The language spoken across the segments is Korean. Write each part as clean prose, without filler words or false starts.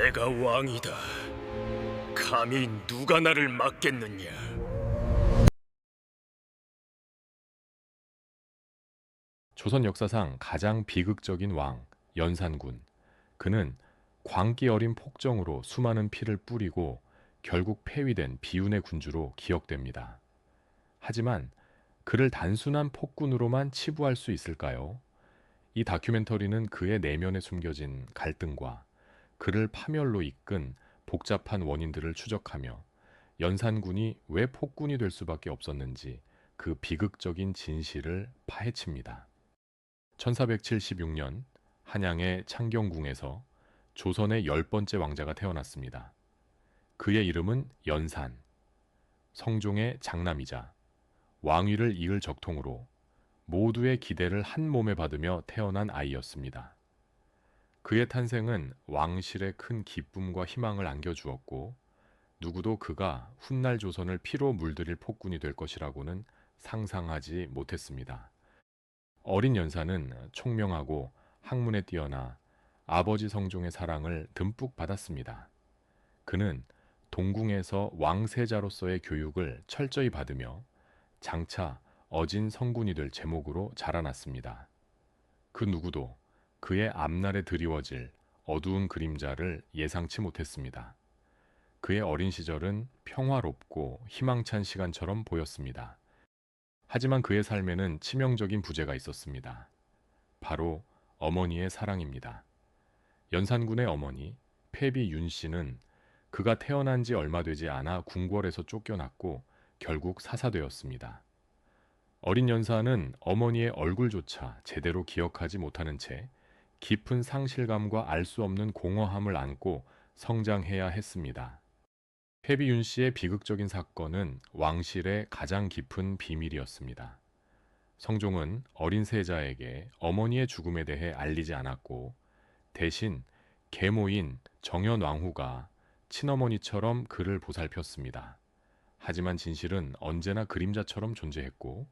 내가 왕이다. 감히 누가 나를 막겠느냐? 조선 역사상 가장 비극적인 왕, 연산군. 그는 광기 어린 폭정으로 수많은 피를 뿌리고 결국 폐위된 비운의 군주로 기억됩니다. 하지만 그를 단순한 폭군으로만 치부할 수 있을까요? 이 다큐멘터리는 그의 내면에 숨겨진 갈등과 그를 파멸로 이끈 복잡한 원인들을 추적하며 연산군이 왜 폭군이 될 수밖에 없었는지 그 비극적인 진실을 파헤칩니다. 1476년 한양의 창경궁에서 조선의 10번째 왕자가 태어났습니다. 그의 이름은 연산, 성종의 장남이자 왕위를 이을 적통으로 모두의 기대를 한 몸에 받으며 태어난 아이였습니다. 그의 탄생은 왕실에 큰 기쁨과 희망을 안겨주었고 누구도 그가 훗날 조선을 피로 물들일 폭군이 될 것이라고는 상상하지 못했습니다. 어린 연산은 총명하고 학문에 뛰어나 아버지 성종의 사랑을 듬뿍 받았습니다. 그는 동궁에서 왕세자로서의 교육을 철저히 받으며 장차 어진 성군이 될 제목으로 자라났습니다. 그 누구도 그의 앞날에 드리워질 어두운 그림자를 예상치 못했습니다. 그의 어린 시절은 평화롭고 희망찬 시간처럼 보였습니다. 하지만 그의 삶에는 치명적인 부재가 있었습니다. 바로 어머니의 사랑입니다. 연산군의 어머니 패비 윤 씨는 그가 태어난 지 얼마 되지 않아 궁궐에서 쫓겨났고 결국 사사되었습니다. 어린 연산은 어머니의 얼굴조차 제대로 기억하지 못하는 채 깊은 상실감과 알 수 없는 공허함을 안고 성장해야 했습니다. 패비윤 씨의 비극적인 사건은 왕실의 가장 깊은 비밀이었습니다. 성종은 어린 세자에게 어머니의 죽음에 대해 알리지 않았고 대신 계모인 정현왕후가 친어머니처럼 그를 보살폈습니다. 하지만 진실은 언제나 그림자처럼 존재했고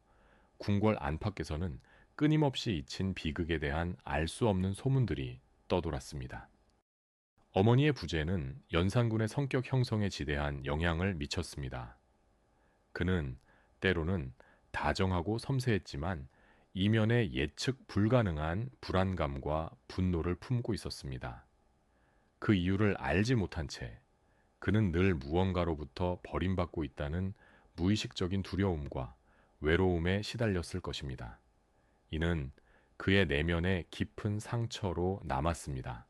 궁궐 안팎에서는 끊임없이 잊힌 비극에 대한 알 수 없는 소문들이 떠돌았습니다. 어머니의 부재는 연산군의 성격 형성에 지대한 영향을 미쳤습니다. 그는 때로는 다정하고 섬세했지만 이면에 예측 불가능한 불안감과 분노를 품고 있었습니다. 그 이유를 알지 못한 채 그는 늘 무언가로부터 버림받고 있다는 무의식적인 두려움과 외로움에 시달렸을 것입니다. 이는 그의 내면에 깊은 상처로 남았습니다.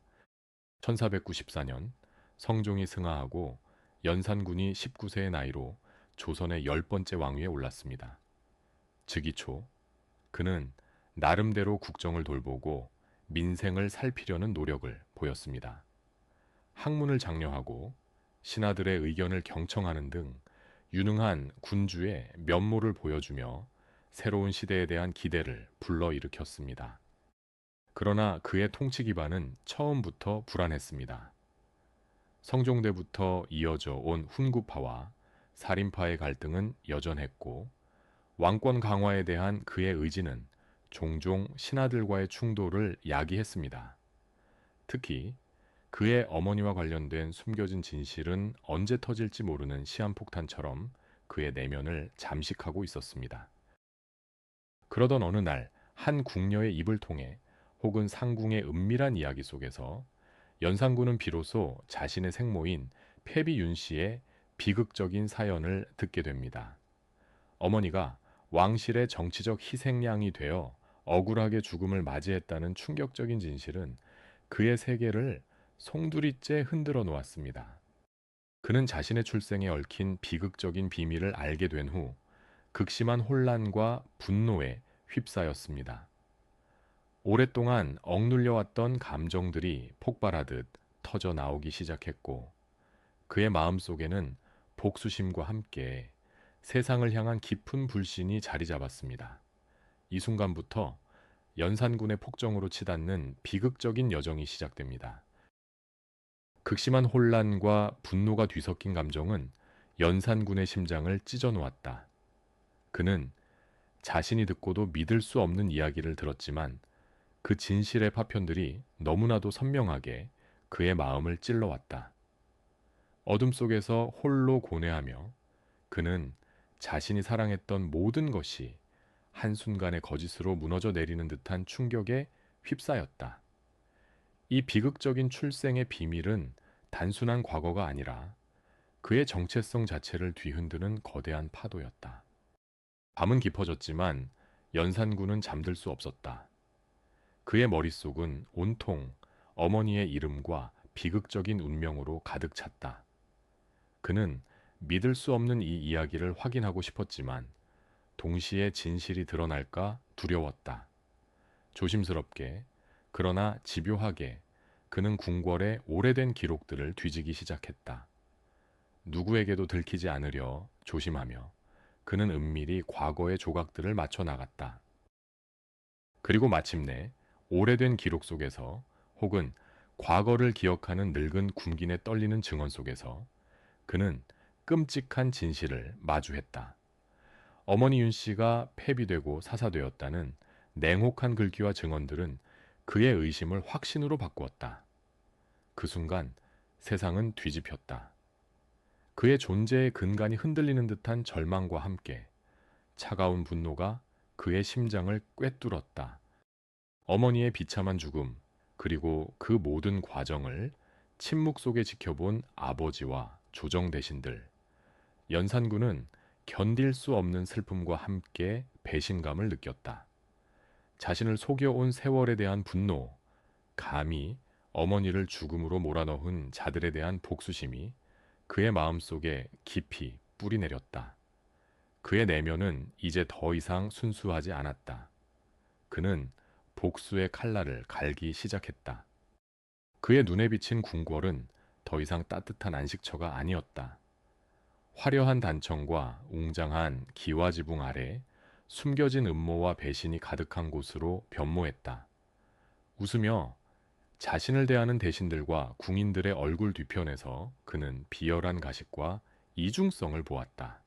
1494년 성종이 승하하고 연산군이 19세의 나이로 조선의 10번째 왕위에 올랐습니다. 즉위 초 그는 나름대로 국정을 돌보고 민생을 살피려는 노력을 보였습니다. 학문을 장려하고 신하들의 의견을 경청하는 등 유능한 군주의 면모를 보여주며 새로운 시대에 대한 기대를 불러일으켰습니다. 그러나 그의 통치 기반은 처음부터 불안했습니다. 성종대부터 이어져 온 훈구파와 살인파의 갈등은 여전했고 왕권 강화에 대한 그의 의지는 종종 신하들과의 충돌을 야기했습니다. 특히 그의 어머니와 관련된 숨겨진 진실은 언제 터질지 모르는 시한폭탄처럼 그의 내면을 잠식하고 있었습니다. 그러던 어느 날 한 궁녀의 입을 통해 혹은 상궁의 은밀한 이야기 속에서 연산군은 비로소 자신의 생모인 패비윤 씨의 비극적인 사연을 듣게 됩니다. 어머니가 왕실의 정치적 희생양이 되어 억울하게 죽음을 맞이했다는 충격적인 진실은 그의 세계를 송두리째 흔들어 놓았습니다. 그는 자신의 출생에 얽힌 비극적인 비밀을 알게 된 후 극심한 혼란과 분노에 휩싸였습니다. 오랫동안 억눌려왔던 감정들이 폭발하듯 터져 나오기 시작했고 그의 마음속에는 복수심과 함께 세상을 향한 깊은 불신이 자리 잡았습니다. 이 순간부터 연산군의 폭정으로 치닫는 비극적인 여정이 시작됩니다. 극심한 혼란과 분노가 뒤섞인 감정은 연산군의 심장을 찢어 놓았다. 그는 자신이 듣고도 믿을 수 없는 이야기를 들었지만 그 진실의 파편들이 너무나도 선명하게 그의 마음을 찔러왔다. 어둠 속에서 홀로 고뇌하며 그는 자신이 사랑했던 모든 것이 한순간의 거짓으로 무너져 내리는 듯한 충격에 휩싸였다. 이 비극적인 출생의 비밀은 단순한 과거가 아니라 그의 정체성 자체를 뒤흔드는 거대한 파도였다. 밤은 깊어졌지만 연산군은 잠들 수 없었다. 그의 머릿속은 온통 어머니의 이름과 비극적인 운명으로 가득 찼다. 그는 믿을 수 없는 이 이야기를 확인하고 싶었지만 동시에 진실이 드러날까 두려웠다. 조심스럽게, 그러나 집요하게 그는 궁궐의 오래된 기록들을 뒤지기 시작했다. 누구에게도 들키지 않으려 조심하며 그는 은밀히 과거의 조각들을 맞춰 나갔다. 그리고 마침내 오래된 기록 속에서 혹은 과거를 기억하는 늙은 군긴에 떨리는 증언 속에서 그는 끔찍한 진실을 마주했다. 어머니 윤 씨가 폐비되고 사사되었다는 냉혹한 글귀와 증언들은 그의 의심을 확신으로 바꾸었다. 그 순간 세상은 뒤집혔다. 그의 존재의 근간이 흔들리는 듯한 절망과 함께 차가운 분노가 그의 심장을 꿰뚫었다. 어머니의 비참한 죽음, 그리고 그 모든 과정을 침묵 속에 지켜본 아버지와 조정 대신들. 연산군은 견딜 수 없는 슬픔과 함께 배신감을 느꼈다. 자신을 속여온 세월에 대한 분노, 감히 어머니를 죽음으로 몰아넣은 자들에 대한 복수심이 그의 마음속에 깊이 뿌리내렸다. 그의 내면은 이제 더 이상 순수하지 않았다. 그는 복수의 칼날을 갈기 시작했다. 그의 눈에 비친 궁궐은 더 이상 따뜻한 안식처가 아니었다. 화려한 단청과 웅장한 기와지붕 아래 숨겨진 음모와 배신이 가득한 곳으로 변모했다. 웃으며 자신을 대하는 대신들과 궁인들의 얼굴 뒤편에서 그는 비열한 가식과 이중성을 보았다.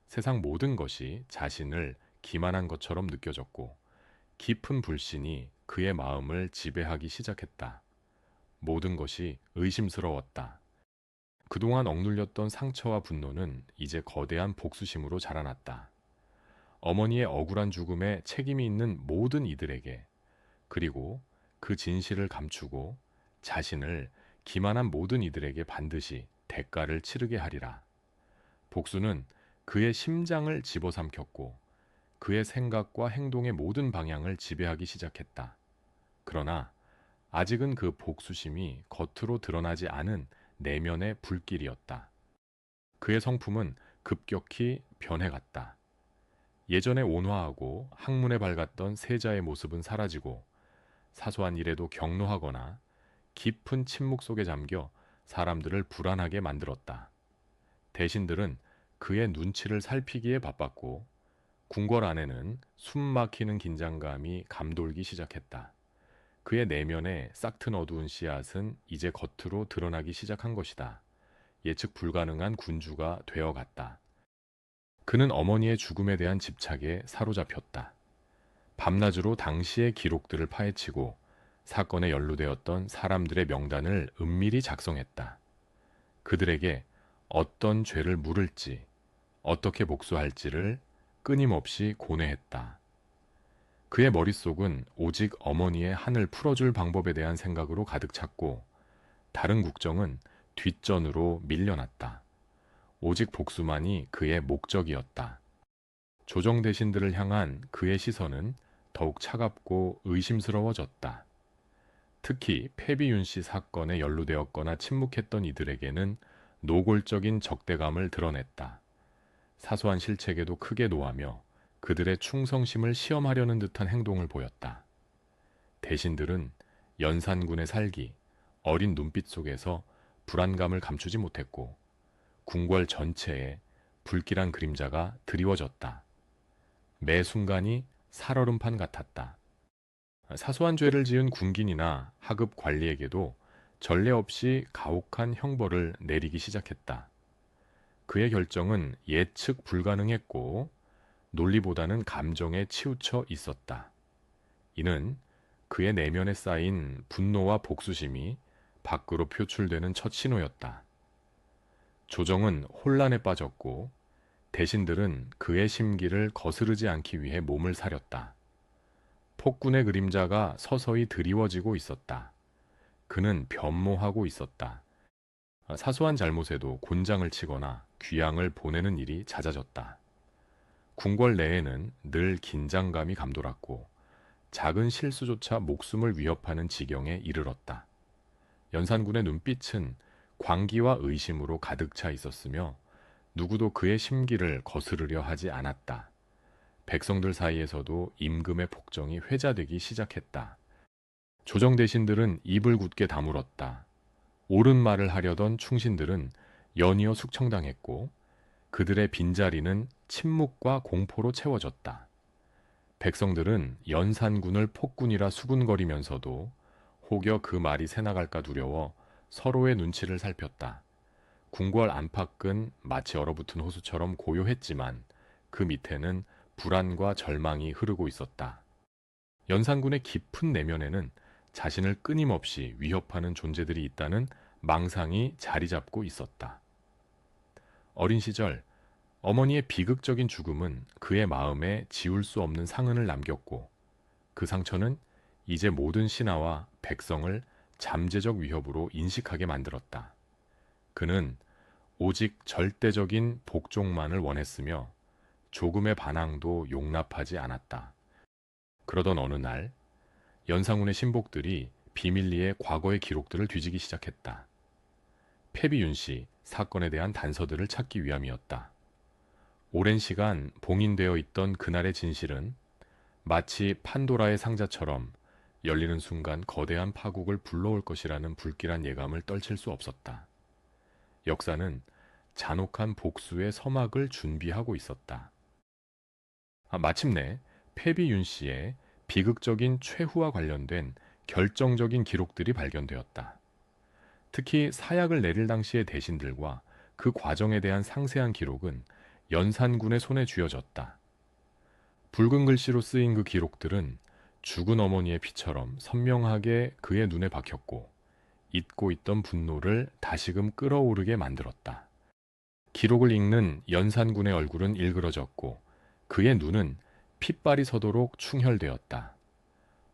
세상 모든 것이 자신을 기만한 것처럼 느껴졌고 깊은 불신이 그의 마음을 지배하기 시작했다. 모든 것이 의심스러웠다. 그동안 억눌렸던 상처와 분노는 이제 거대한 복수심으로 자라났다. 어머니의 억울한 죽음에 책임이 있는 모든 이들에게, 그리고 그 진실을 감추고 자신을 기만한 모든 이들에게 반드시 대가를 치르게 하리라. 복수는 그의 심장을 집어삼켰고 그의 생각과 행동의 모든 방향을 지배하기 시작했다. 그러나 아직은 그 복수심이 겉으로 드러나지 않은 내면의 불길이었다. 그의 성품은 급격히 변해갔다. 예전에 온화하고 학문에 밝았던 세자의 모습은 사라지고 사소한 일에도 격노하거나 깊은 침묵 속에 잠겨 사람들을 불안하게 만들었다. 대신들은 그의 눈치를 살피기에 바빴고 궁궐 안에는 숨 막히는 긴장감이 감돌기 시작했다. 그의 내면의 싹튼 어두운 씨앗은 이제 겉으로 드러나기 시작한 것이다. 예측 불가능한 군주가 되어갔다. 그는 어머니의 죽음에 대한 집착에 사로잡혔다. 밤낮으로 당시의 기록들을 파헤치고 사건에 연루되었던 사람들의 명단을 은밀히 작성했다. 그들에게 어떤 죄를 물을지, 어떻게 복수할지를 끊임없이 고뇌했다. 그의 머릿속은 오직 어머니의 한을 풀어줄 방법에 대한 생각으로 가득 찼고 다른 국정은 뒷전으로 밀려났다. 오직 복수만이 그의 목적이었다. 조정 대신들을 향한 그의 시선은 더욱 차갑고 의심스러워졌다. 특히 패비윤 씨 사건에 연루되었거나 침묵했던 이들에게는 노골적인 적대감을 드러냈다. 사소한 실책에도 크게 노하며 그들의 충성심을 시험하려는 듯한 행동을 보였다. 대신들은 연산군의 살기, 어린 눈빛 속에서 불안감을 감추지 못했고 궁궐 전체에 불길한 그림자가 드리워졌다. 매 순간이 살얼음판 같았다. 사소한 죄를 지은 군긴이나 하급 관리에게도 전례 없이 가혹한 형벌을 내리기 시작했다. 그의 결정은 예측 불가능했고 논리보다는 감정에 치우쳐 있었다. 이는 그의 내면에 쌓인 분노와 복수심이 밖으로 표출되는 첫 신호였다. 조정은 혼란에 빠졌고 대신들은 그의 심기를 거스르지 않기 위해 몸을 사렸다. 폭군의 그림자가 서서히 드리워지고 있었다. 그는 변모하고 있었다. 사소한 잘못에도 곤장을 치거나 귀양을 보내는 일이 잦아졌다. 궁궐 내에는 늘 긴장감이 감돌았고 작은 실수조차 목숨을 위협하는 지경에 이르렀다. 연산군의 눈빛은 광기와 의심으로 가득 차 있었으며 누구도 그의 심기를 거스르려 하지 않았다. 백성들 사이에서도 임금의 폭정이 회자되기 시작했다. 조정 대신들은 입을 굳게 다물었다. 옳은 말을 하려던 충신들은 연이어 숙청당했고 그들의 빈자리는 침묵과 공포로 채워졌다. 백성들은 연산군을 폭군이라 수군거리면서도 혹여 그 말이 새나갈까 두려워 서로의 눈치를 살폈다. 궁궐 안팎은 마치 얼어붙은 호수처럼 고요했지만 그 밑에는 불안과 절망이 흐르고 있었다. 연산군의 깊은 내면에는 자신을 끊임없이 위협하는 존재들이 있다는 망상이 자리 잡고 있었다. 어린 시절 어머니의 비극적인 죽음은 그의 마음에 지울 수 없는 상흔을 남겼고 그 상처는 이제 모든 신하와 백성을 잠재적 위협으로 인식하게 만들었다. 그는 오직 절대적인 복종만을 원했으며 조금의 반항도 용납하지 않았다. 그러던 어느 날 연산군의 신복들이 비밀리에 과거의 기록들을 뒤지기 시작했다. 패비윤씨 사건에 대한 단서들을 찾기 위함이었다. 오랜 시간 봉인되어 있던 그날의 진실은 마치 판도라의 상자처럼 열리는 순간 거대한 파국을 불러올 것이라는 불길한 예감을 떨칠 수 없었다. 역사는 잔혹한 복수의 서막을 준비하고 있었다. 마침내 패비윤 씨의 비극적인 최후와 관련된 결정적인 기록들이 발견되었다. 특히 사약을 내릴 당시의 대신들과 그 과정에 대한 상세한 기록은 연산군의 손에 쥐어졌다. 붉은 글씨로 쓰인 그 기록들은 죽은 어머니의 피처럼 선명하게 그의 눈에 박혔고 잊고 있던 분노를 다시금 끌어오르게 만들었다. 기록을 읽는 연산군의 얼굴은 일그러졌고 그의 눈은 핏발이 서도록 충혈되었다.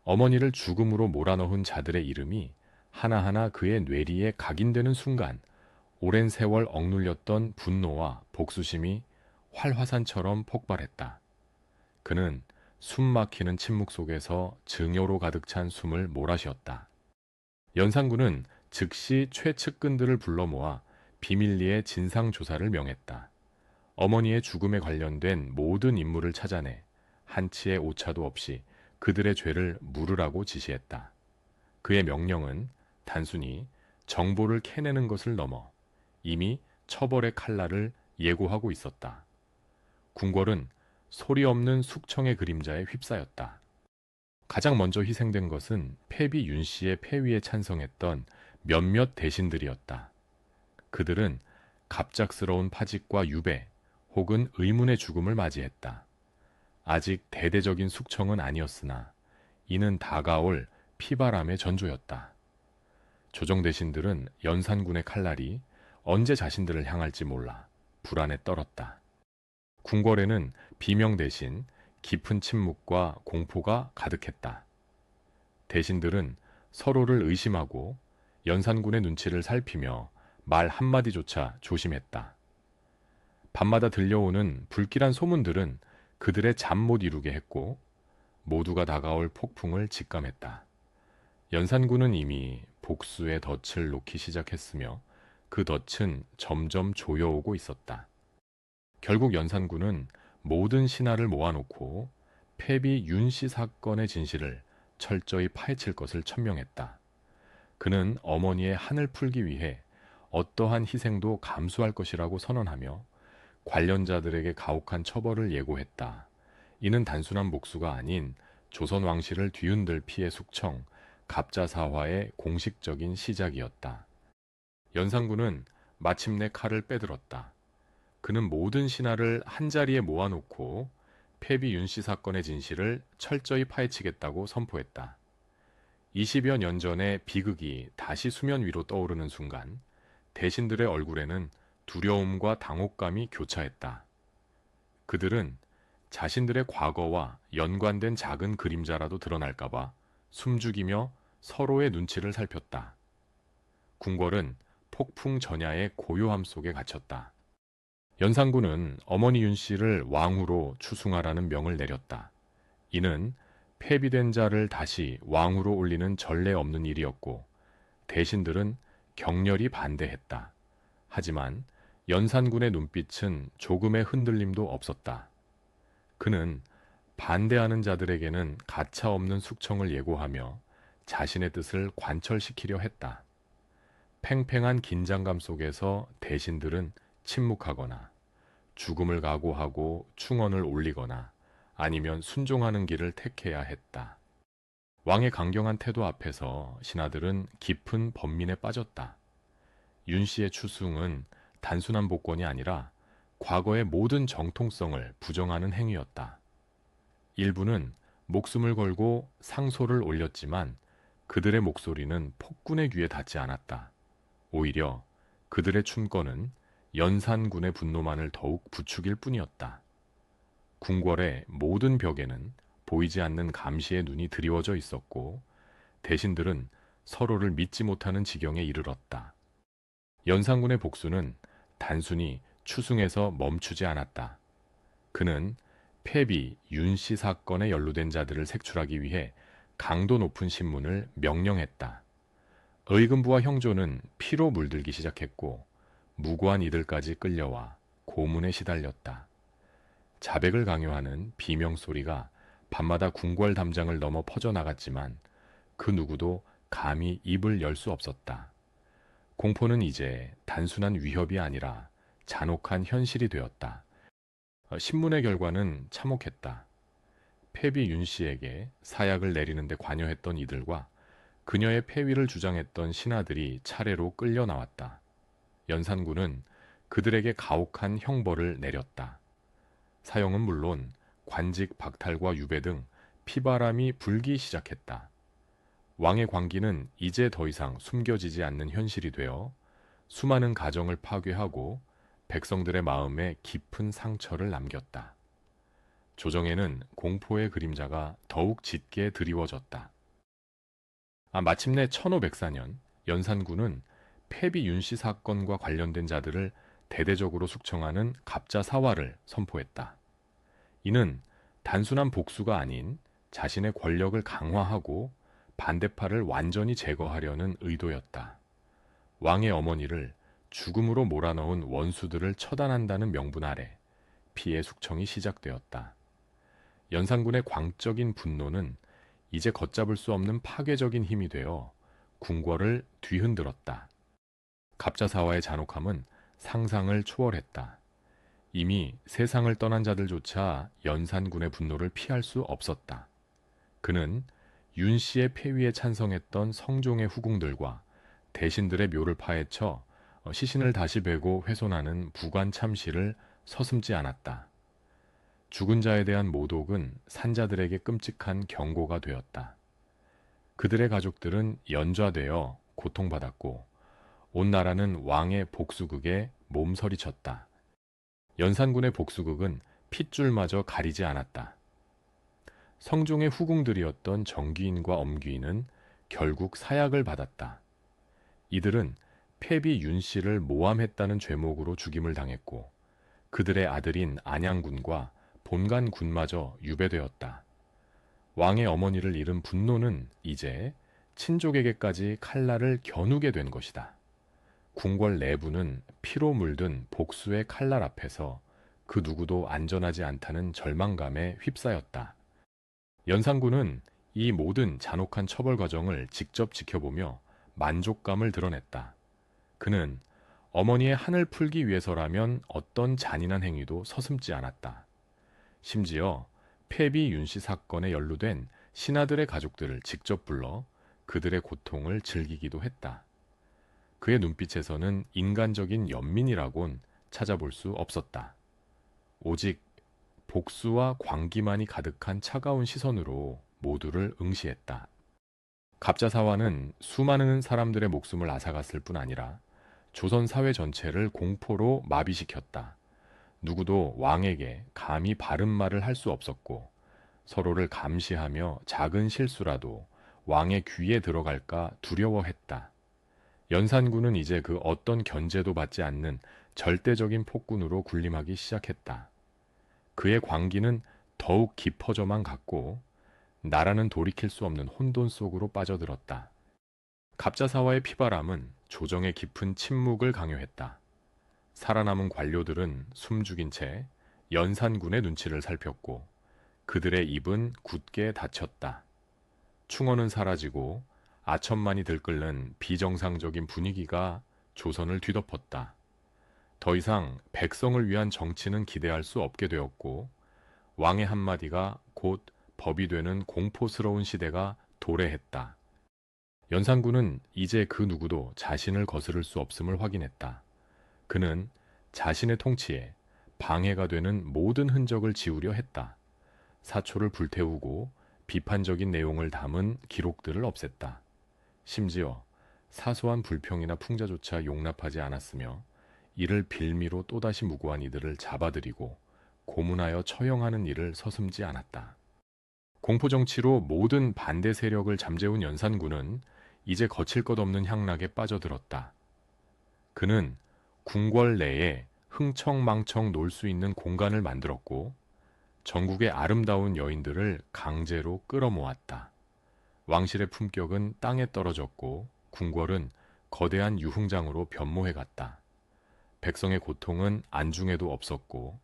어머니를 죽음으로 몰아넣은 자들의 이름이 하나하나 그의 뇌리에 각인되는 순간 오랜 세월 억눌렸던 분노와 복수심이 활화산처럼 폭발했다. 그는 숨 막히는 침묵 속에서 증오로 가득 찬 숨을 몰아쉬었다. 연산군은 즉시 최측근들을 불러 모아 비밀리에 진상조사를 명했다. 어머니의 죽음에 관련된 모든 인물을 찾아내 한치의 오차도 없이 그들의 죄를 물으라고 지시했다. 그의 명령은 단순히 정보를 캐내는 것을 넘어 이미 처벌의 칼날을 예고하고 있었다. 궁궐은 소리 없는 숙청의 그림자에 휩싸였다. 가장 먼저 희생된 것은 패비 윤 씨의 폐위에 찬성했던 몇몇 대신들이었다. 그들은 갑작스러운 파직과 유배 혹은 의문의 죽음을 맞이했다. 아직 대대적인 숙청은 아니었으나 이는 다가올 피바람의 전조였다. 조정 대신들은 연산군의 칼날이 언제 자신들을 향할지 몰라 불안에 떨었다. 궁궐에는 비명 대신 깊은 침묵과 공포가 가득했다. 대신들은 서로를 의심하고 연산군의 눈치를 살피며 말 한마디조차 조심했다. 밤마다 들려오는 불길한 소문들은 그들의 잠 못 이루게 했고 모두가 다가올 폭풍을 직감했다. 연산군은 이미 복수의 덫을 놓기 시작했으며 그 덫은 점점 조여오고 있었다. 결국 연산군은 모든 신하를 모아놓고 패비 윤씨 사건의 진실을 철저히 파헤칠 것을 천명했다. 그는 어머니의 한을 풀기 위해 어떠한 희생도 감수할 것이라고 선언하며 관련자들에게 가혹한 처벌을 예고했다. 이는 단순한 복수가 아닌 조선 왕실을 뒤흔들 피해 숙청, 갑자사화의 공식적인 시작이었다. 연산군은 마침내 칼을 빼들었다. 그는 모든 신하를 한자리에 모아놓고 패비 윤씨 사건의 진실을 철저히 파헤치겠다고 선포했다. 20여 년 전의 비극이 다시 수면 위로 떠오르는 순간 대신들의 얼굴에는 두려움과 당혹감이 교차했다. 그들은 자신들의 과거와 연관된 작은 그림자라도 드러날까봐 숨죽이며 서로의 눈치를 살폈다. 궁궐은 폭풍 전야의 고요함 속에 갇혔다. 연산군은 어머니 윤 씨를 왕후로 추승하라는 명을 내렸다. 이는 폐비된 자를 다시 왕후로 올리는 전례 없는 일이었고 대신들은 격렬히 반대했다. 하지만 연산군의 눈빛은 조금의 흔들림도 없었다. 그는 반대하는 자들에게는 가차없는 숙청을 예고하며 자신의 뜻을 관철시키려 했다. 팽팽한 긴장감 속에서 대신들은 침묵하거나 죽음을 각오하고 충언을 올리거나 아니면 순종하는 길을 택해야 했다. 왕의 강경한 태도 앞에서 신하들은 깊은 번민에 빠졌다. 윤 씨의 추승은 단순한 복권이 아니라 과거의 모든 정통성을 부정하는 행위였다. 일부는 목숨을 걸고 상소를 올렸지만 그들의 목소리는 폭군의 귀에 닿지 않았다. 오히려 그들의 춤권은 연산군의 분노만을 더욱 부추길 뿐이었다. 궁궐의 모든 벽에는 보이지 않는 감시의 눈이 드리워져 있었고 대신들은 서로를 믿지 못하는 지경에 이르렀다. 연산군의 복수는 단순히 추승에서 멈추지 않았다. 그는 폐비 윤씨 사건에 연루된 자들을 색출하기 위해 강도 높은 신문을 명령했다. 의금부와 형조는 피로 물들기 시작했고 무고한 이들까지 끌려와 고문에 시달렸다. 자백을 강요하는 비명소리가 밤마다 궁궐 담장을 넘어 퍼져나갔지만 그 누구도 감히 입을 열 수 없었다. 공포는 이제 단순한 위협이 아니라 잔혹한 현실이 되었다. 신문의 결과는 참혹했다. 폐비 윤 씨에게 사약을 내리는데 관여했던 이들과 그녀의 폐위를 주장했던 신하들이 차례로 끌려 나왔다. 연산군은 그들에게 가혹한 형벌을 내렸다. 사형은 물론 관직 박탈과 유배 등 피바람이 불기 시작했다. 왕의 광기는 이제 더 이상 숨겨지지 않는 현실이 되어 수많은 가정을 파괴하고 백성들의 마음에 깊은 상처를 남겼다. 조정에는 공포의 그림자가 더욱 짙게 드리워졌다. 마침내 1504년 연산군은 폐비 윤씨 사건과 관련된 자들을 대대적으로 숙청하는 갑자사화를 선포했다. 이는 단순한 복수가 아닌 자신의 권력을 강화하고 반대파를 완전히 제거하려는 의도였다. 왕의 어머니를 죽음으로 몰아넣은 원수들을 처단한다는 명분 아래 피해 숙청이 시작되었다. 연산군의 광적인 분노는 이제 걷잡을 수 없는 파괴적인 힘이 되어 궁궐을 뒤흔들었다. 갑자사화의 잔혹함은 상상을 초월했다. 이미 세상을 떠난 자들조차 연산군의 분노를 피할 수 없었다. 그는 윤 씨의 폐위에 찬성했던 성종의 후궁들과 대신들의 묘를 파헤쳐 시신을 다시 베고 훼손하는 부관 참시를 서슴지 않았다. 죽은 자에 대한 모독은 산자들에게 끔찍한 경고가 되었다. 그들의 가족들은 연좌되어 고통받았고 온 나라는 왕의 복수극에 몸서리쳤다. 연산군의 복수극은 핏줄마저 가리지 않았다. 성종의 후궁들이었던 정귀인과 엄귀인은 결국 사약을 받았다. 이들은 폐비 윤 씨를 모함했다는 죄목으로 죽임을 당했고 그들의 아들인 안양군과 본간군마저 유배되었다. 왕의 어머니를 잃은 분노는 이제 친족에게까지 칼날을 겨누게 된 것이다. 궁궐 내부는 피로 물든 복수의 칼날 앞에서 그 누구도 안전하지 않다는 절망감에 휩싸였다. 연산군은 이 모든 잔혹한 처벌 과정을 직접 지켜보며 만족감을 드러냈다. 그는 어머니의 한을 풀기 위해서라면 어떤 잔인한 행위도 서슴지 않았다. 심지어 폐비 윤씨 사건에 연루된 신하들의 가족들을 직접 불러 그들의 고통을 즐기기도 했다. 그의 눈빛에서는 인간적인 연민이라곤 찾아볼 수 없었다. 오직 복수와 광기만이 가득한 차가운 시선으로 모두를 응시했다. 갑자사화는 수많은 사람들의 목숨을 앗아갔을 뿐 아니라 조선 사회 전체를 공포로 마비시켰다. 누구도 왕에게 감히 바른 말을 할 수 없었고 서로를 감시하며 작은 실수라도 왕의 귀에 들어갈까 두려워했다. 연산군은 이제 그 어떤 견제도 받지 않는 절대적인 폭군으로 군림하기 시작했다. 그의 광기는 더욱 깊어져만 갔고 나라는 돌이킬 수 없는 혼돈 속으로 빠져들었다. 갑자사화의 피바람은 조정의 깊은 침묵을 강요했다. 살아남은 관료들은 숨죽인 채 연산군의 눈치를 살폈고 그들의 입은 굳게 닫혔다. 충언은 사라지고 아천만이 들끓는 비정상적인 분위기가 조선을 뒤덮었다. 더 이상 백성을 위한 정치는 기대할 수 없게 되었고 왕의 한마디가 곧 법이 되는 공포스러운 시대가 도래했다. 연산군은 이제 그 누구도 자신을 거스를 수 없음을 확인했다. 그는 자신의 통치에 방해가 되는 모든 흔적을 지우려 했다. 사초를 불태우고 비판적인 내용을 담은 기록들을 없앴다. 심지어 사소한 불평이나 풍자조차 용납하지 않았으며 이를 빌미로 또다시 무고한 이들을 잡아들이고 고문하여 처형하는 일을 서슴지 않았다. 공포정치로 모든 반대 세력을 잠재운 연산군은 이제 거칠 것 없는 향락에 빠져들었다. 그는 궁궐 내에 흥청망청 놀 수 있는 공간을 만들었고 전국의 아름다운 여인들을 강제로 끌어모았다. 왕실의 품격은 땅에 떨어졌고 궁궐은 거대한 유흥장으로 변모해갔다. 백성의 고통은 안중에도 없었고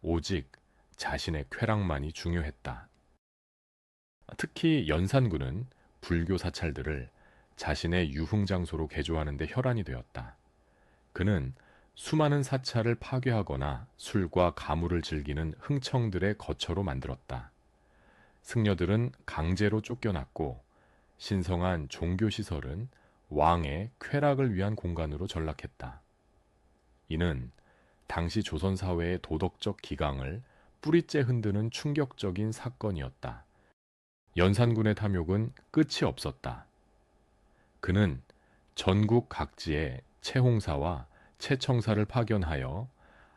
오직 자신의 쾌락만이 중요했다. 특히 연산군은 불교 사찰들을 자신의 유흥장소로 개조하는 데 혈안이 되었다. 그는 수많은 사찰을 파괴하거나 술과 가물을 즐기는 흥청들의 거처로 만들었다. 승려들은 강제로 쫓겨났고 신성한 종교시설은 왕의 쾌락을 위한 공간으로 전락했다. 이는 당시 조선 사회의 도덕적 기강을 뿌리째 흔드는 충격적인 사건이었다. 연산군의 탐욕은 끝이 없었다. 그는 전국 각지에 채홍사와 채청사를 파견하여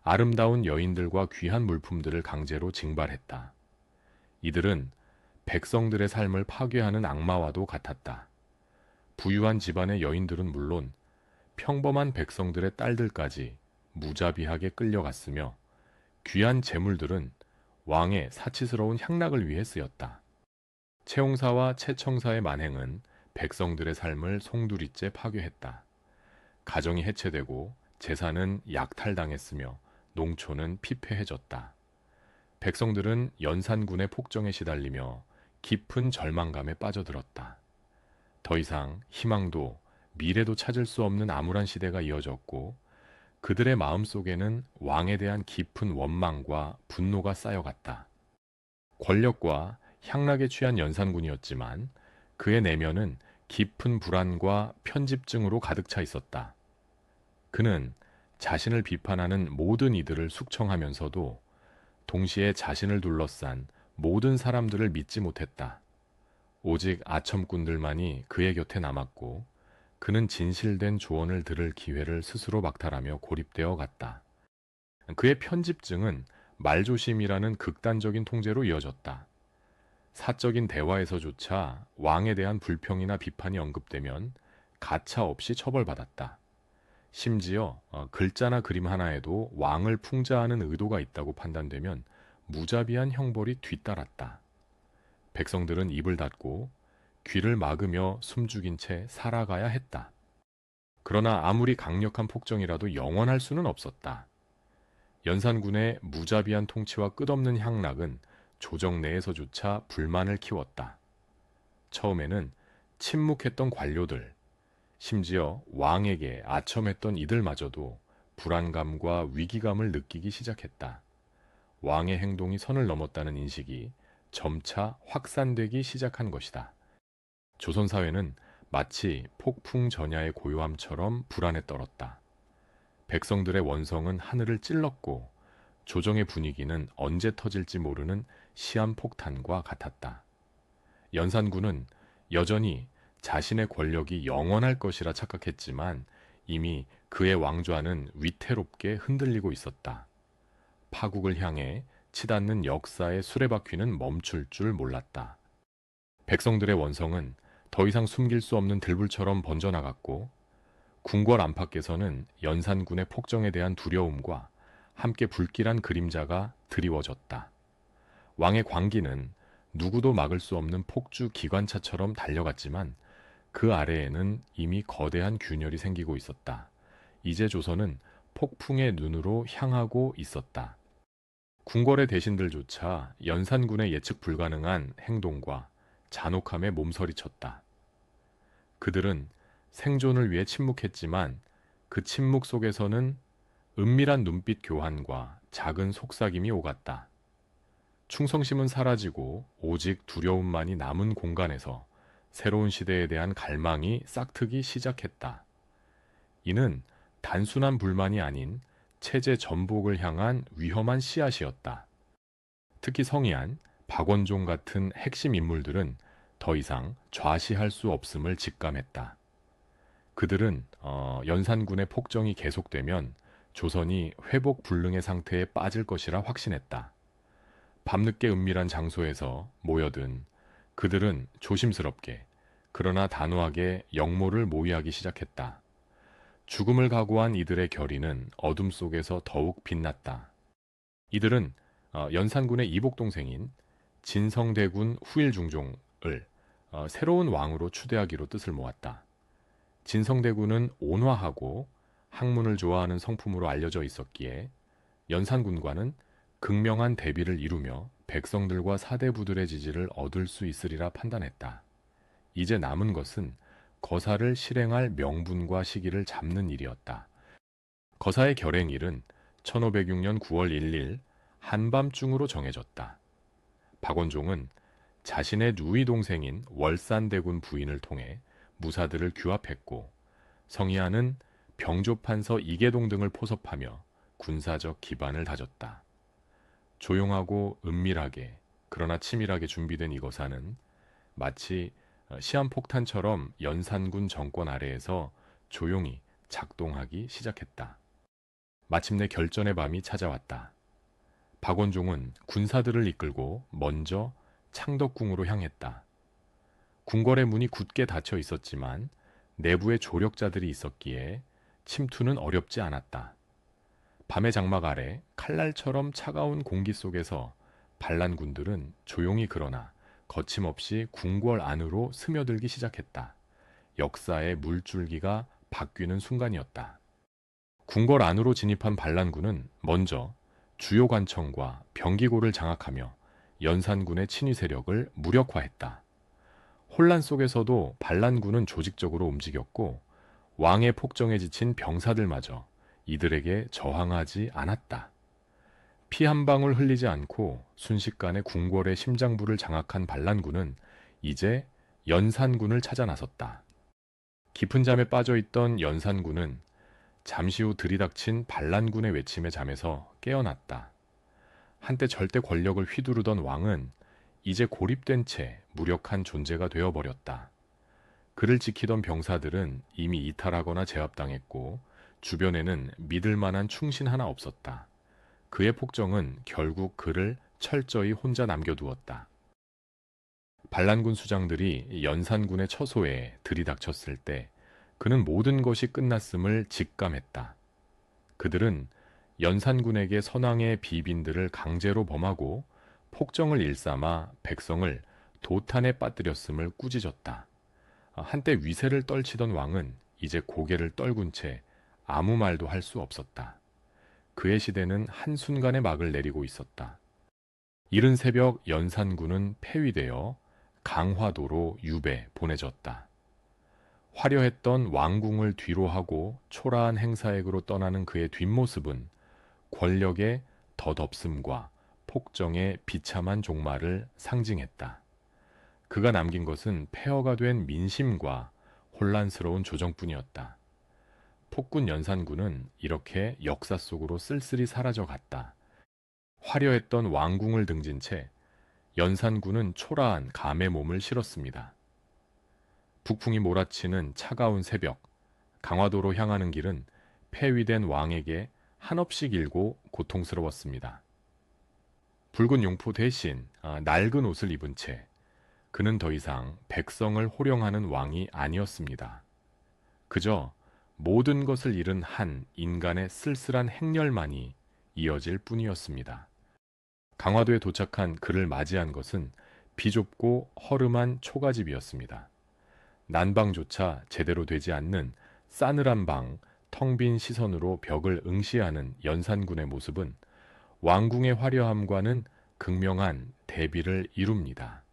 아름다운 여인들과 귀한 물품들을 강제로 징발했다. 이들은 백성들의 삶을 파괴하는 악마와도 같았다. 부유한 집안의 여인들은 물론 평범한 백성들의 딸들까지 무자비하게 끌려갔으며 귀한 재물들은 왕의 사치스러운 향락을 위해 쓰였다. 채홍사와 채청사의 만행은 백성들의 삶을 송두리째 파괴했다. 가정이 해체되고 재산은 약탈당했으며 농촌은 피폐해졌다. 백성들은 연산군의 폭정에 시달리며 깊은 절망감에 빠져들었다. 더 이상 희망도 미래도 찾을 수 없는 암울한 시대가 이어졌고 그들의 마음속에는 왕에 대한 깊은 원망과 분노가 쌓여갔다. 권력과 향락에 취한 연산군이었지만 그의 내면은 깊은 불안과 편집증으로 가득 차 있었다. 그는 자신을 비판하는 모든 이들을 숙청하면서도 동시에 자신을 둘러싼 모든 사람들을 믿지 못했다. 오직 아첨꾼들만이 그의 곁에 남았고 그는 진실된 조언을 들을 기회를 스스로 박탈하며 고립되어 갔다. 그의 편집증은 말조심이라는 극단적인 통제로 이어졌다. 사적인 대화에서조차 왕에 대한 불평이나 비판이 언급되면 가차없이 처벌받았다. 심지어 글자나 그림 하나에도 왕을 풍자하는 의도가 있다고 판단되면 무자비한 형벌이 뒤따랐다. 백성들은 입을 닫고 귀를 막으며 숨죽인 채 살아가야 했다. 그러나 아무리 강력한 폭정이라도 영원할 수는 없었다. 연산군의 무자비한 통치와 끝없는 향락은 조정 내에서조차 불만을 키웠다. 처음에는 침묵했던 관료들, 심지어 왕에게 아첨했던 이들마저도 불안감과 위기감을 느끼기 시작했다. 왕의 행동이 선을 넘었다는 인식이 점차 확산되기 시작한 것이다. 조선 사회는 마치 폭풍 전야의 고요함처럼 불안에 떨었다. 백성들의 원성은 하늘을 찔렀고 조정의 분위기는 언제 터질지 모르는 시한폭탄과 같았다. 연산군은 여전히 자신의 권력이 영원할 것이라 착각했지만 이미 그의 왕좌는 위태롭게 흔들리고 있었다. 파국을 향해 치닫는 역사의 수레바퀴는 멈출 줄 몰랐다. 백성들의 원성은 더 이상 숨길 수 없는 들불처럼 번져나갔고 궁궐 안팎에서는 연산군의 폭정에 대한 두려움과 함께 불길한 그림자가 드리워졌다. 왕의 광기는 누구도 막을 수 없는 폭주 기관차처럼 달려갔지만 그 아래에는 이미 거대한 균열이 생기고 있었다. 이제 조선은 폭풍의 눈으로 향하고 있었다. 궁궐의 대신들조차 연산군의 예측 불가능한 행동과 잔혹함에 몸서리쳤다. 그들은 생존을 위해 침묵했지만 그 침묵 속에서는 은밀한 눈빛 교환과 작은 속삭임이 오갔다. 충성심은 사라지고 오직 두려움만이 남은 공간에서 새로운 시대에 대한 갈망이 싹트기 시작했다. 이는 단순한 불만이 아닌 체제 전복을 향한 위험한 씨앗이었다. 특히 성희안, 박원종 같은 핵심 인물들은 더 이상 좌시할 수 없음을 직감했다. 그들은 연산군의 폭정이 계속되면 조선이 회복 불능의 상태에 빠질 것이라 확신했다. 밤늦게 은밀한 장소에서 모여든 그들은 조심스럽게 그러나 단호하게 역모를 모의하기 시작했다. 죽음을 각오한 이들의 결의는 어둠 속에서 더욱 빛났다. 이들은 연산군의 이복 동생인 진성대군 후일중종을 새로운 왕으로 추대하기로 뜻을 모았다. 진성대군은 온화하고 학문을 좋아하는 성품으로 알려져 있었기에 연산군과는 극명한 대비를 이루며 백성들과 사대부들의 지지를 얻을 수 있으리라 판단했다. 이제 남은 것은 거사를 실행할 명분과 시기를 잡는 일이었다. 거사의 결행일은 1506년 9월 1일 한밤중으로 정해졌다. 박원종은 자신의 누이 동생인 월산대군 부인을 통해 무사들을 규합했고 성희안은 병조판서 이계동 등을 포섭하며 군사적 기반을 다졌다. 조용하고 은밀하게 그러나 치밀하게 준비된 이 거사는 마치 시한폭탄처럼 연산군 정권 아래에서 조용히 작동하기 시작했다. 마침내 결전의 밤이 찾아왔다. 박원종은 군사들을 이끌고 먼저 창덕궁으로 향했다. 궁궐의 문이 굳게 닫혀 있었지만 내부에 조력자들이 있었기에 침투는 어렵지 않았다. 밤의 장막 아래 칼날처럼 차가운 공기 속에서 반란군들은 조용히 그러나 거침없이 궁궐 안으로 스며들기 시작했다. 역사의 물줄기가 바뀌는 순간이었다. 궁궐 안으로 진입한 반란군은 먼저 주요 관청과 병기고를 장악하며 연산군의 친위 세력을 무력화했다. 혼란 속에서도 반란군은 조직적으로 움직였고 왕의 폭정에 지친 병사들마저 이들에게 저항하지 않았다. 피 한 방울 흘리지 않고 순식간에 궁궐의 심장부를 장악한 반란군은 이제 연산군을 찾아 나섰다. 깊은 잠에 빠져있던 연산군은 잠시 후 들이닥친 반란군의 외침에 잠에서 깨어났다. 한때 절대 권력을 휘두르던 왕은 이제 고립된 채 무력한 존재가 되어버렸다. 그를 지키던 병사들은 이미 이탈하거나 제압당했고 주변에는 믿을 만한 충신 하나 없었다. 그의 폭정은 결국 그를 철저히 혼자 남겨두었다. 반란군 수장들이 연산군의 처소에 들이닥쳤을 때 그는 모든 것이 끝났음을 직감했다. 그들은 연산군에게 선왕의 비빈들을 강제로 범하고 폭정을 일삼아 백성을 도탄에 빠뜨렸음을 꾸짖었다. 한때 위세를 떨치던 왕은 이제 고개를 떨군 채 아무 말도 할 수 없었다. 그의 시대는 한순간에 막을 내리고 있었다. 이른 새벽 연산군은 폐위되어 강화도로 유배 보내졌다. 화려했던 왕궁을 뒤로하고 초라한 행사액으로 떠나는 그의 뒷모습은 권력의 덧없음과 폭정의 비참한 종말을 상징했다. 그가 남긴 것은 폐허가 된 민심과 혼란스러운 조정뿐이었다. 폭군 연산군은 이렇게 역사 속으로 쓸쓸히 사라져갔다. 화려했던 왕궁을 등진 채 연산군은 초라한 감의 몸을 실었습니다. 북풍이 몰아치는 차가운 새벽, 강화도로 향하는 길은 폐위된 왕에게 한없이 길고 고통스러웠습니다. 붉은 용포 대신 낡은 옷을 입은 채 그는 더 이상 백성을 호령하는 왕이 아니었습니다. 그저 모든 것을 잃은 한 인간의 쓸쓸한 행렬만이 이어질 뿐이었습니다. 강화도에 도착한 그를 맞이한 것은 비좁고 허름한 초가집이었습니다. 난방조차 제대로 되지 않는 싸늘한 방, 텅 빈 시선으로 벽을 응시하는 연산군의 모습은 왕궁의 화려함과는 극명한 대비를 이룹니다.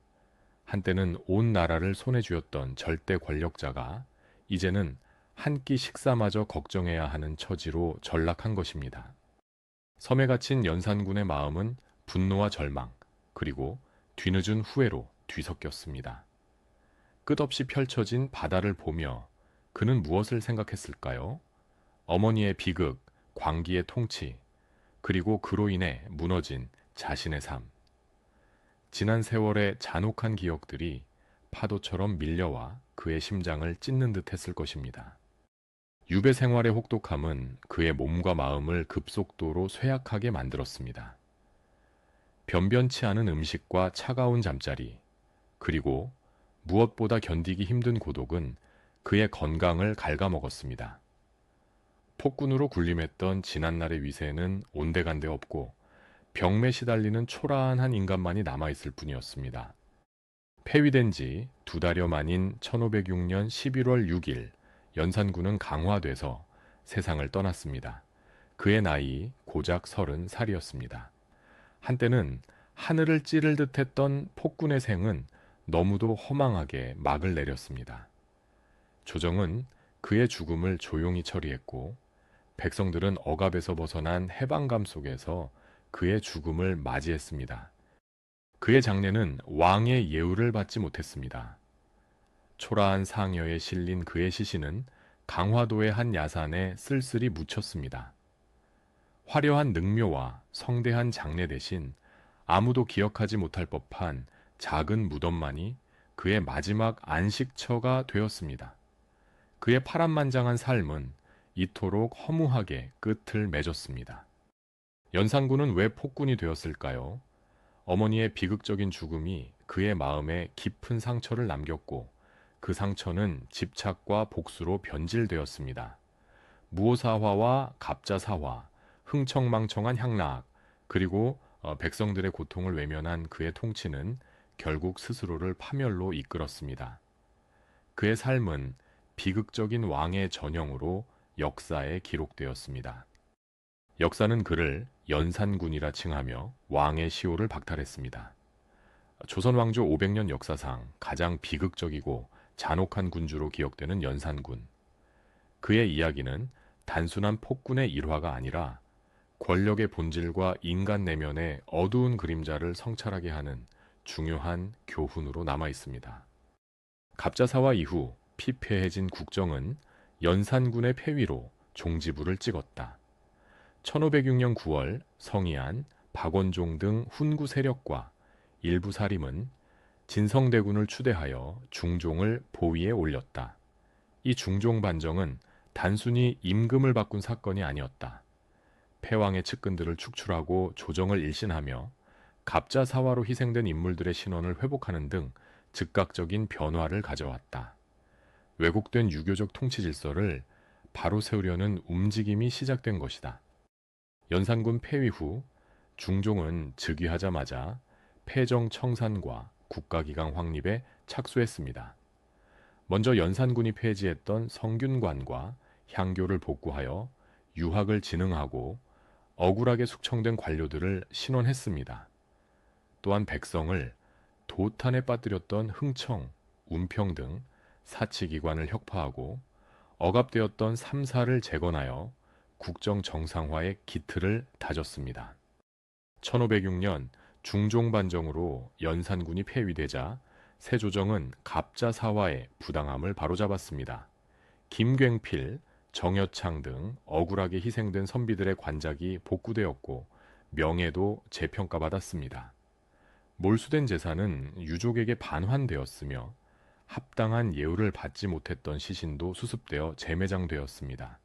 한때는 온 나라를 손에 쥐었던 절대 권력자가 이제는 한 끼 식사마저 걱정해야 하는 처지로 전락한 것입니다. 섬에 갇힌 연산군의 마음은 분노와 절망, 그리고 뒤늦은 후회로 뒤섞였습니다. 끝없이 펼쳐진 바다를 보며 그는 무엇을 생각했을까요? 어머니의 비극, 광기의 통치, 그리고 그로 인해 무너진 자신의 삶. 지난 세월의 잔혹한 기억들이 파도처럼 밀려와 그의 심장을 찢는 듯 했을 것입니다. 유배 생활의 혹독함은 그의 몸과 마음을 급속도로 쇠약하게 만들었습니다. 변변치 않은 음식과 차가운 잠자리, 그리고 무엇보다 견디기 힘든 고독은 그의 건강을 갉아먹었습니다. 폭군으로 군림했던 지난날의 위세는 온데간데 없고 병매 시달리는 초라한 인간만이 남아있을 뿐이었습니다. 폐위된 지 2달여 만인 1506년 11월 6일 연산군은 강화돼서 세상을 떠났습니다. 그의 나이 고작 30살이었습니다. 한때는 하늘을 찌를 듯했던 폭군의 생은 너무도 허망하게 막을 내렸습니다. 조정은 그의 죽음을 조용히 처리했고 백성들은 억압에서 벗어난 해방감 속에서 그의 죽음을 맞이했습니다. 그의 장례는 왕의 예우를 받지 못했습니다. 초라한 상여에 실린 그의 시신은 강화도의 한 야산에 쓸쓸히 묻혔습니다. 화려한 능묘와 성대한 장례 대신 아무도 기억하지 못할 법한 작은 무덤만이 그의 마지막 안식처가 되었습니다. 그의 파란만장한 삶은 이토록 허무하게 끝을 맺었습니다. 연산군은 왜 폭군이 되었을까요? 어머니의 비극적인 죽음이 그의 마음에 깊은 상처를 남겼고 그 상처는 집착과 복수로 변질되었습니다. 무오사화와 갑자사화, 흥청망청한 향락, 그리고 백성들의 고통을 외면한 그의 통치는 결국 스스로를 파멸로 이끌었습니다. 그의 삶은 비극적인 왕의 전형으로 역사에 기록되었습니다. 역사는 그를 연산군이라 칭하며 왕의 시호를 박탈했습니다. 조선 왕조 500년 역사상 가장 비극적이고 잔혹한 군주로 기억되는 연산군. 그의 이야기는 단순한 폭군의 일화가 아니라 권력의 본질과 인간 내면의 어두운 그림자를 성찰하게 하는 중요한 교훈으로 남아 있습니다. 갑자사화 이후 피폐해진 국정은 연산군의 폐위로 종지부를 찍었다. 1506년 9월 성희안, 박원종 등 훈구 세력과 일부 사림은 진성대군을 추대하여 중종을 보위에 올렸다. 이 중종 반정은 단순히 임금을 바꾼 사건이 아니었다. 패왕의 측근들을 축출하고 조정을 일신하며 갑자사화로 희생된 인물들의 신원을 회복하는 등 즉각적인 변화를 가져왔다. 왜곡된 유교적 통치 질서를 바로 세우려는 움직임이 시작된 것이다. 연산군 폐위 후 중종은 즉위하자마자 패정 청산과 국가기강 확립에 착수했습니다. 먼저 연산군이 폐지했던 성균관과 향교를 복구하여 유학을 진흥하고 억울하게 숙청된 관료들을 신원했습니다. 또한 백성을 도탄에 빠뜨렸던 흥청, 운평 등 사치기관을 혁파하고 억압되었던 삼사를 재건하여 국정 정상화의 기틀을 다졌습니다. 1506년 중종반정으로 연산군이 폐위되자 세조정은 갑자사화의 부당함을 바로잡았습니다. 김굉필, 정여창 등 억울하게 희생된 선비들의 관작이 복구되었고 명예도 재평가받았습니다. 몰수된 재산은 유족에게 반환되었으며 합당한 예우를 받지 못했던 시신도 수습되어 재매장되었습니다.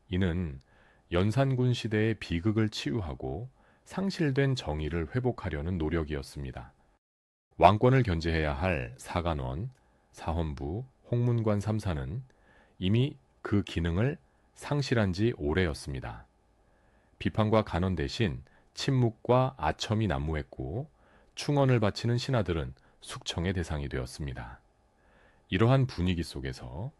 이는 연산군 시대의 비극을 치유하고 상실된 정의를 회복하려는 노력이었습니다. 왕권을 견제해야 할 사간원, 사헌부, 홍문관 3사는 이미 그 기능을 상실한 지 오래였습니다. 비판과 간언 대신 침묵과 아첨이 난무했고 충언을 바치는 신하들은 숙청의 대상이 되었습니다. 이러한 분위기 속에서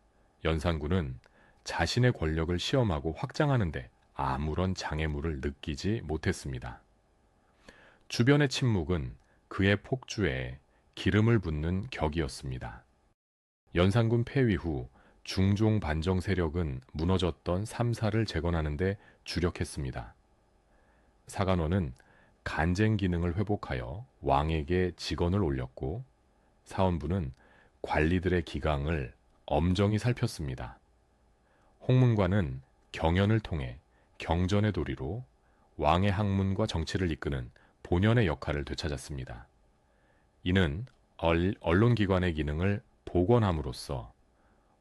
연산군은 자신의 권력을 시험하고 확장하는데 아무런 장애물을 느끼지 못했습니다. 주변의 침묵은 그의 폭주에 기름을 붓는 격이었습니다. 연산군 폐위 후 중종 반정 세력은 무너졌던 삼사를 재건하는 데 주력했습니다. 사간원은 간쟁 기능을 회복하여 왕에게 직언을 올렸고 사헌부는 관리들의 기강을 엄정히 살폈습니다. 홍문관은 경연을 통해 경전의 도리로 왕의 학문과 정치를 이끄는 본연의 역할을 되찾았습니다. 이는 언론기관의 기능을 복원함으로써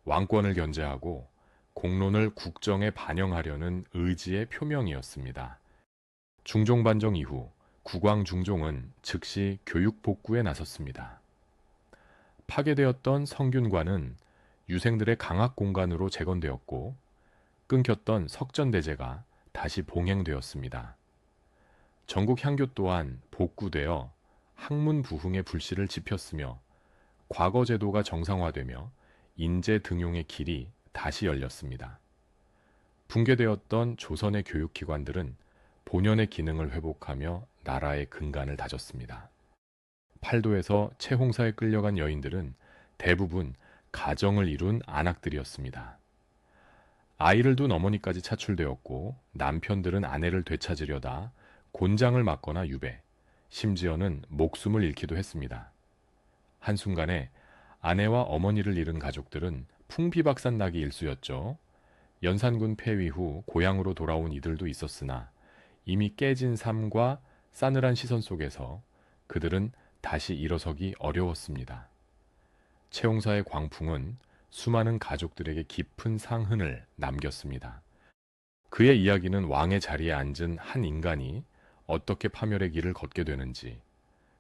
왕권을 견제하고 공론을 국정에 반영하려는 의지의 표명이었습니다. 중종반정 이후 국왕중종은 즉시 교육 복구에 나섰습니다. 파괴되었던 성균관은 유생들의 강학 공간으로 재건되었고 끊겼던 석전대제가 다시 봉행되었습니다. 전국 향교 또한 복구되어 학문 부흥의 불씨를 지폈으며 과거 제도가 정상화되며 인재 등용의 길이 다시 열렸습니다. 붕괴되었던 조선의 교육기관들은 본연의 기능을 회복하며 나라의 근간을 다졌습니다. 팔도에서 채홍사에 끌려간 여인들은 대부분 가정을 이룬 안악들이었습니다. 아이를 둔 어머니까지 차출되었고 남편들은 아내를 되찾으려다 곤장을 맞거나 유배, 심지어는 목숨을 잃기도 했습니다. 한순간에 아내와 어머니를 잃은 가족들은 풍비박산나기 일쑤였죠. 연산군 폐위 후 고향으로 돌아온 이들도 있었으나 이미 깨진 삶과 싸늘한 시선 속에서 그들은 다시 일어서기 어려웠습니다. 채홍사의 광풍은 수많은 가족들에게 깊은 상흔을 남겼습니다. 그의 이야기는 왕의 자리에 앉은 한 인간이 어떻게 파멸의 길을 걷게 되는지,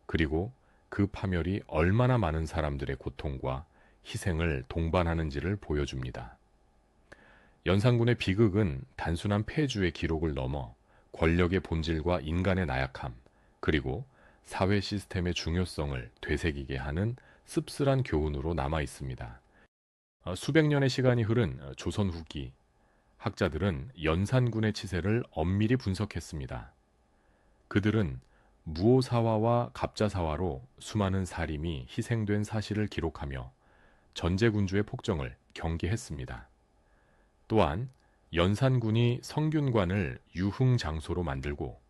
그리고 그 파멸이 얼마나 많은 사람들의 고통과 희생을 동반하는지를 보여줍니다. 연산군의 비극은 단순한 패주의 기록을 넘어 권력의 본질과 인간의 나약함, 그리고 사회 시스템의 중요성을 되새기게 하는 씁쓸한 교훈으로 남아 있습니다. 수백 년의 시간이 흐른 조선 후기, 학자들은 연산군의 치세를 엄밀히 분석했습니다. 그들은 무오사화와 갑자사화로 수많은 사림이 희생된 사실을 기록하며 전제군주의 폭정을 경계했습니다. 또한 연산군이 성균관을 유흥장소로 만들고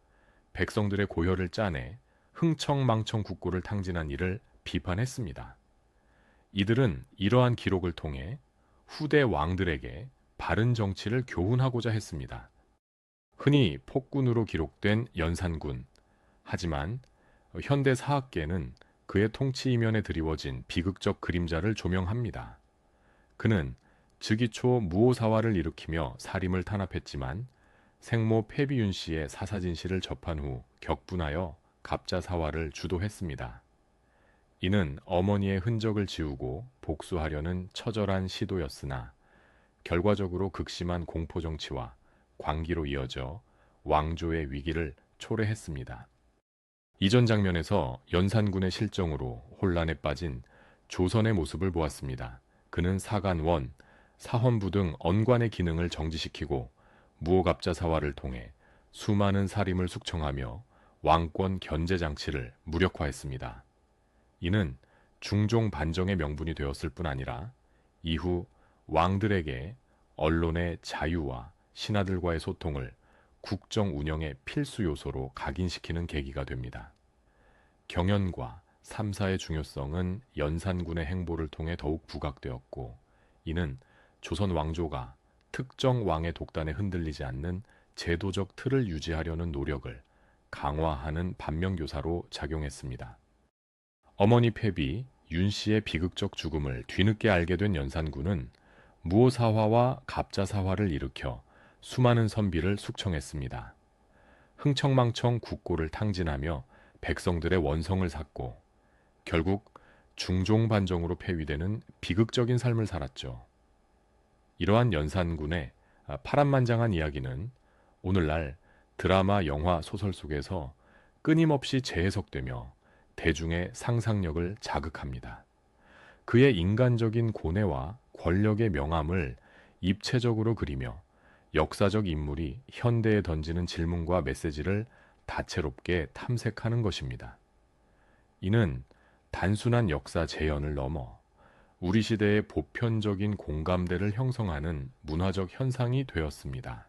백성들의 고혈을 짜내 흥청망청 국고를 탕진한 일을 비판했습니다. 이들은 이러한 기록을 통해 후대 왕들에게 바른 정치를 교훈하고자 했습니다. 흔히 폭군으로 기록된 연산군, 하지만 현대 사학계는 그의 통치 이면에 드리워진 비극적 그림자를 조명합니다. 그는 즉위초 무오사화를 일으키며 사림을 탄압했지만 생모 패비윤 씨의 사사진실을 접한 후 격분하여 갑자사화를 주도했습니다. 이는 어머니의 흔적을 지우고 복수하려는 처절한 시도였으나 결과적으로 극심한 공포정치와 광기로 이어져 왕조의 위기를 초래했습니다. 이전 장면에서 연산군의 실정으로 혼란에 빠진 조선의 모습을 보았습니다. 그는 사간원, 사헌부 등 언관의 기능을 정지시키고 무오갑자사화를 통해 수많은 사림을 숙청하며 왕권 견제 장치를 무력화했습니다. 이는 중종 반정의 명분이 되었을 뿐 아니라 이후 왕들에게 언론의 자유와 신하들과의 소통을 국정 운영의 필수 요소로 각인시키는 계기가 됩니다. 경연과 삼사의 중요성은 연산군의 행보를 통해 더욱 부각되었고, 이는 조선 왕조가 특정 왕의 독단에 흔들리지 않는 제도적 틀을 유지하려는 노력을 강화하는 반면교사로 작용했습니다. 어머니 폐비, 윤 씨의 비극적 죽음을 뒤늦게 알게 된 연산군은 무오사화와 갑자사화를 일으켜 수많은 선비를 숙청했습니다. 흥청망청 국고를 탕진하며 백성들의 원성을 샀고 결국 중종반정으로 폐위되는 비극적인 삶을 살았죠. 이러한 연산군의 파란만장한 이야기는 오늘날 드라마, 영화, 소설 속에서 끊임없이 재해석되며 대중의 상상력을 자극합니다. 그의 인간적인 고뇌와 권력의 명암을 입체적으로 그리며 역사적 인물이 현대에 던지는 질문과 메시지를 다채롭게 탐색하는 것입니다. 이는 단순한 역사 재현을 넘어 우리 시대의 보편적인 공감대를 형성하는 문화적 현상이 되었습니다.